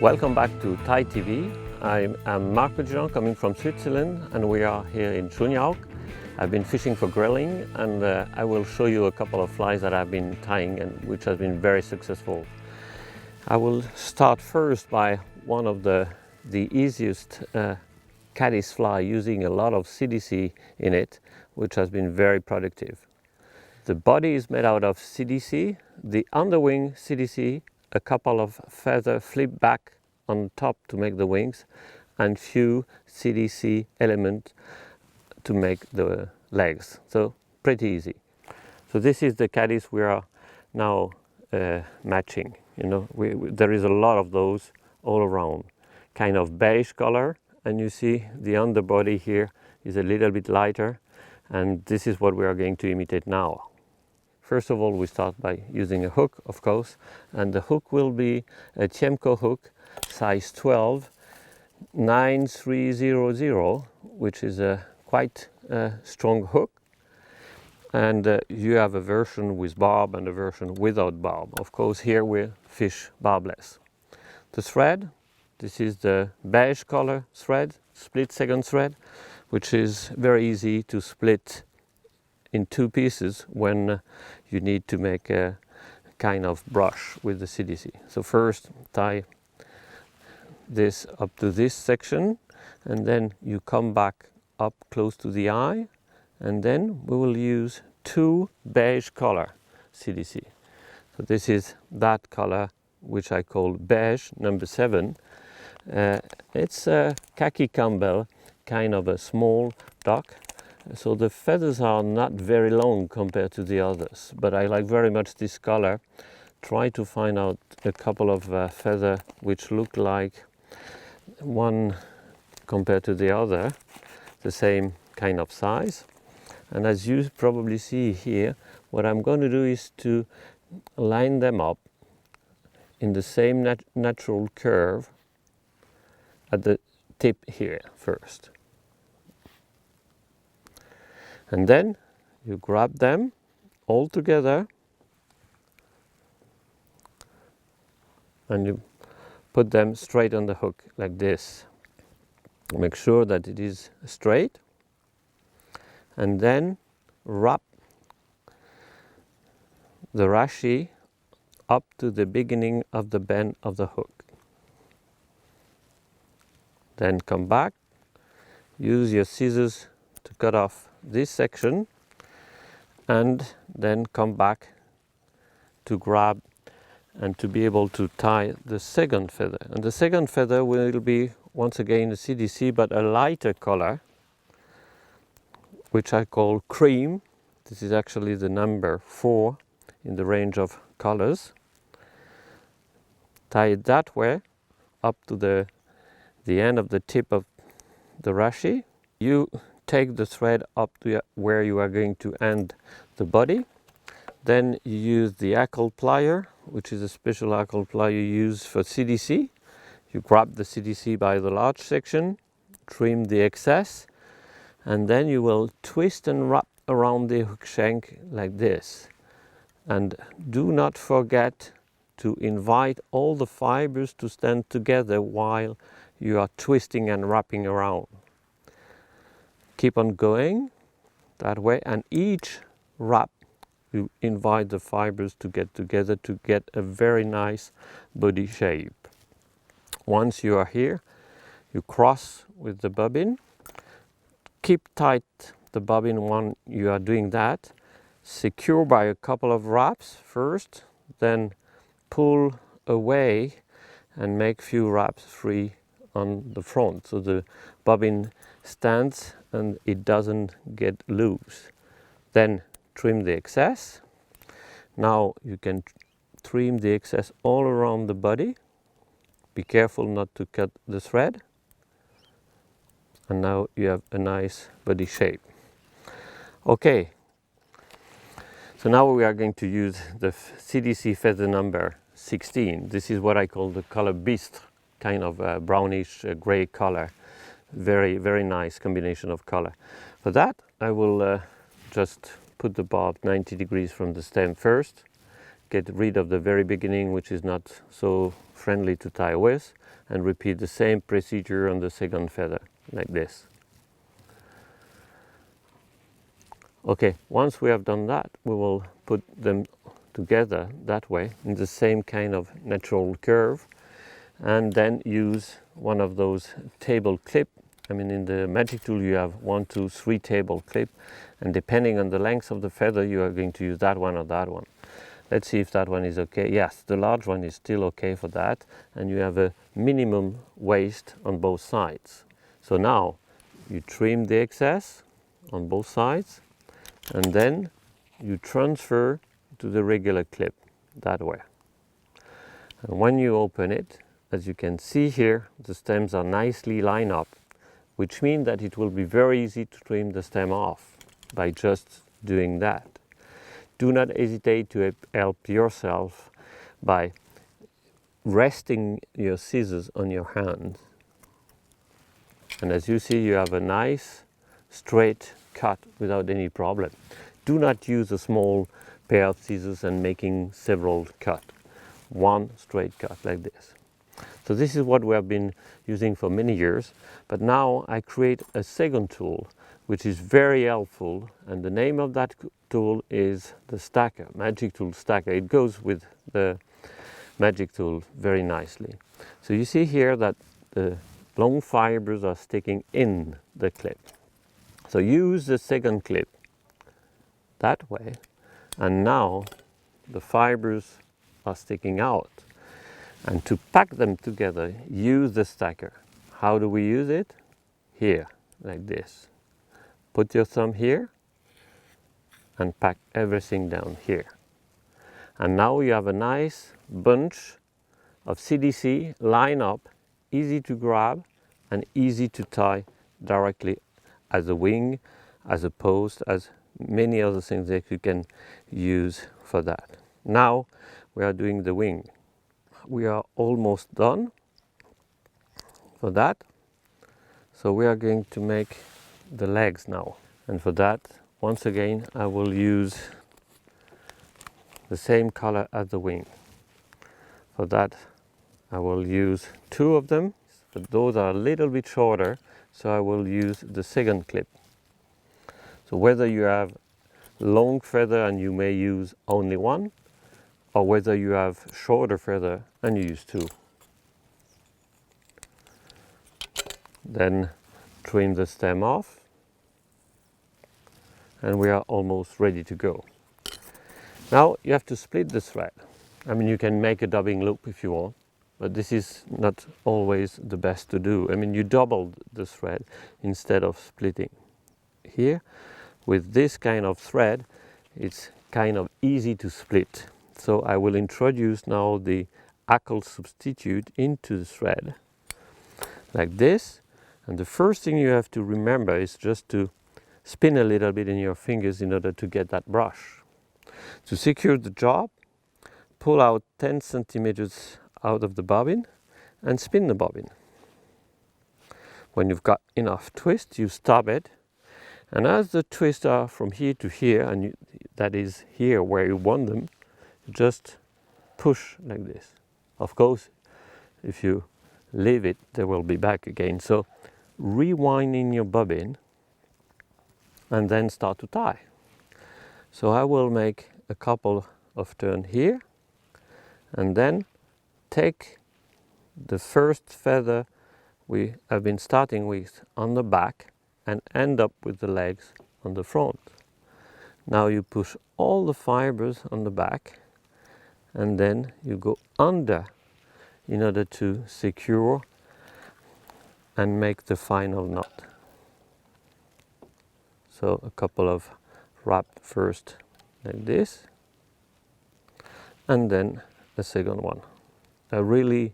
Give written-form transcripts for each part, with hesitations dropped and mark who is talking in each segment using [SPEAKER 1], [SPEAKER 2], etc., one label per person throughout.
[SPEAKER 1] Welcome back to Thai TV. I'm Marc Petitjean, coming from Switzerland, and we are here in Tjuonajokk. I've been fishing for grayling, and I will show you a couple of flies that I've been tying and which has been very successful. I will start first by one of the easiest Caddis fly, using a lot of CDC in it, which has been very productive. The body is made out of CDC, the underwing CDC, a couple of feather flip back on top to make the wings, and few CDC elements to make the legs. So pretty easy. So this is the Caddis we are now matching. You know, there is a lot of those all around, kind of beige color, and you see the underbody here is a little bit lighter, and this is what we are going to imitate now. First of all, we start by using a hook, of course, and the hook will be a Tjuonajokk hook, size 12, 9300, which is a quite strong hook. And you have a version with barb and a version without barb. Of course, here we fish barbless. The thread, this is the beige color thread, split second thread, which is very easy to split in two pieces when you need to make a kind of brush with the CDC. So first tie this up to this section, and then you come back up close to the eye, and then we will use two beige color CDC. So this is that color which I call beige number 7. It's a khaki Campbell, kind of a small duck. So the feathers are not very long compared to the others, but I like very much this color. Try to find out a couple of feathers which look like one compared to the other, the same kind of size. And as you probably see here, what I'm going to do is to line them up in the same natural curve at the tip here first. And then you grab them all together and you put them straight on the hook like this. Make sure that it is straight, and then wrap the raschi up to the beginning of the bend of the hook. Then come back, use your scissors to cut off this section, and then come back to grab and to be able to tie the second feather. And the second feather will be once again a CDC, but a lighter color, which I call cream. This is actually the number 4 in the range of colors. Tie it that way up to the end of the tip of the raschi. You take the thread up to where you are going to end the body. Then you use the hackle plier, which is a special hackle plier you use for CDC. You grab the CDC by the large section, trim the excess, and then you will twist and wrap around the hook shank like this. And do not forget to invite all the fibers to stand together while you are twisting and wrapping around. Keep on going that way, and each wrap you invite the fibers to get together to get a very nice body shape. Once you are here, you cross with the bobbin. Keep tight the bobbin when you are doing that. Secure by a couple of wraps first, then pull away and make few wraps free on the front, so the bobbin stands and it doesn't get loose. Then trim the excess. Now you can trim the excess all around the body. Be careful not to cut the thread. And now you have a nice body shape. Okay, so now we are going to use the CDC feather number 16. This is what I call the color bistre, kind of brownish gray color. Very, very nice combination of color. For that, I will just put the barb 90 degrees from the stem first, get rid of the very beginning, which is not so friendly to tie with, and repeat the same procedure on the second feather, like this. Okay, once we have done that, we will put them together that way in the same kind of natural curve, and then use one of those table clip. I mean, in the magic tool you have 1, 2, 3 table clip, and depending on the length of the feather you are going to use that one or that one. Let's see if that one is okay. Yes, the large one is still okay for that, and you have a minimum waste on both sides. So now you trim the excess on both sides, and then you transfer to the regular clip that way. And when you open it, as you can see here, the stems are nicely lined up, which means that it will be very easy to trim the stem off by just doing that. Do not hesitate to help yourself by resting your scissors on your hand. And as you see, you have a nice straight cut without any problem. Do not use a small pair of scissors and making several cuts. One straight cut like this. So this is what we have been using for many years, but now I create a second tool which is very helpful, and the name of that tool is the stacker, magic tool stacker. It goes with the magic tool very nicely. So you see here that the long fibers are sticking in the clip. So use the second clip that way, and now the fibers are sticking out. And to pack them together, use the stacker. How do we use it? Here, like this. Put your thumb here and pack everything down here. And now you have a nice bunch of CDC lined up, easy to grab and easy to tie directly as a wing, as a post, as many other things that you can use for that. Now we are doing the wing. We are almost done for that. So we are going to make the legs now. And for that, once again, I will use the same color as the wing. For that, I will use 2 of them, but those are a little bit shorter, so I will use the second clip. So whether you have long feather and you may use only 1, or whether you have shorter feather and you use 2. Then trim the stem off, and we are almost ready to go. Now you have to split the thread. I mean, you can make a dubbing loop if you want, but this is not always the best to do. I mean, you double the thread instead of splitting. Here, with this kind of thread, it's kind of easy to split. So I will introduce now the hackle substitute into the thread, like this. And the first thing you have to remember is just to spin a little bit in your fingers in order to get that brush. To secure the job, pull out 10 centimeters out of the bobbin and spin the bobbin. When you've got enough twist, you stop it. And as the twists are from here to here, and that is here where you want them, just push like this. Of course, if you leave it, they will be back again. So rewind in your bobbin and then start to tie. So I will make a couple of turns here, and then take the first feather we have been starting with on the back and end up with the legs on the front. Now you push all the fibers on the back, and then you go under in order to secure and make the final knot. So a couple of wrapped first like this, and then the second one. I really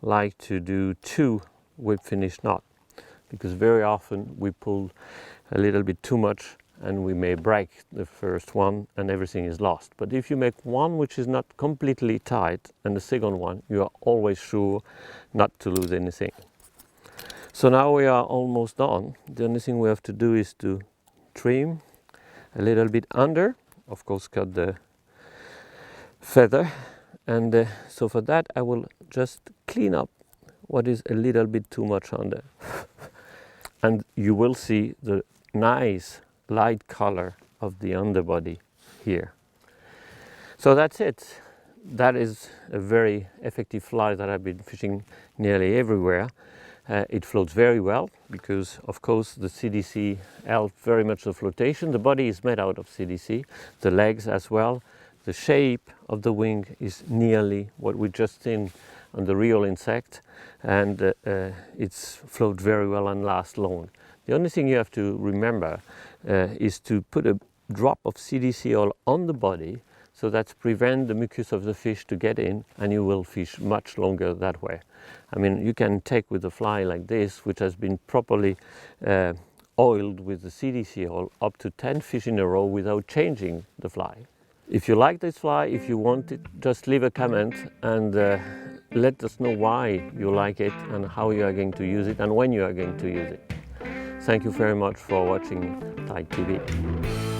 [SPEAKER 1] like to do 2 whip finish knot, because very often we pull a little bit too much and we may break the first one and everything is lost. But if you make one which is not completely tight and the second one, you are always sure not to lose anything. So now we are almost done. The only thing we have to do is to trim a little bit under, of course cut the feather, and so for that I will just clean up what is a little bit too much on there. And you will see the nice light color of the underbody here. So that's it. That is a very effective fly that I've been fishing nearly everywhere. It floats very well because, of course, the CDC helps very much the flotation. The body is made out of CDC, the legs as well. The shape of the wing is nearly what we just seen on the real insect, and it's float very well and lasts long. The only thing you have to remember is to put a drop of CDC oil on the body, so that prevent the mucus of the fish to get in, and you will fish much longer that way. I mean, you can take with a fly like this, which has been properly oiled with the CDC oil, up to 10 fish in a row without changing the fly. If you like this fly, if you want it, just leave a comment and let us know why you like it and how you are going to use it and when you are going to use it. Thank you very much for watching Tide TV.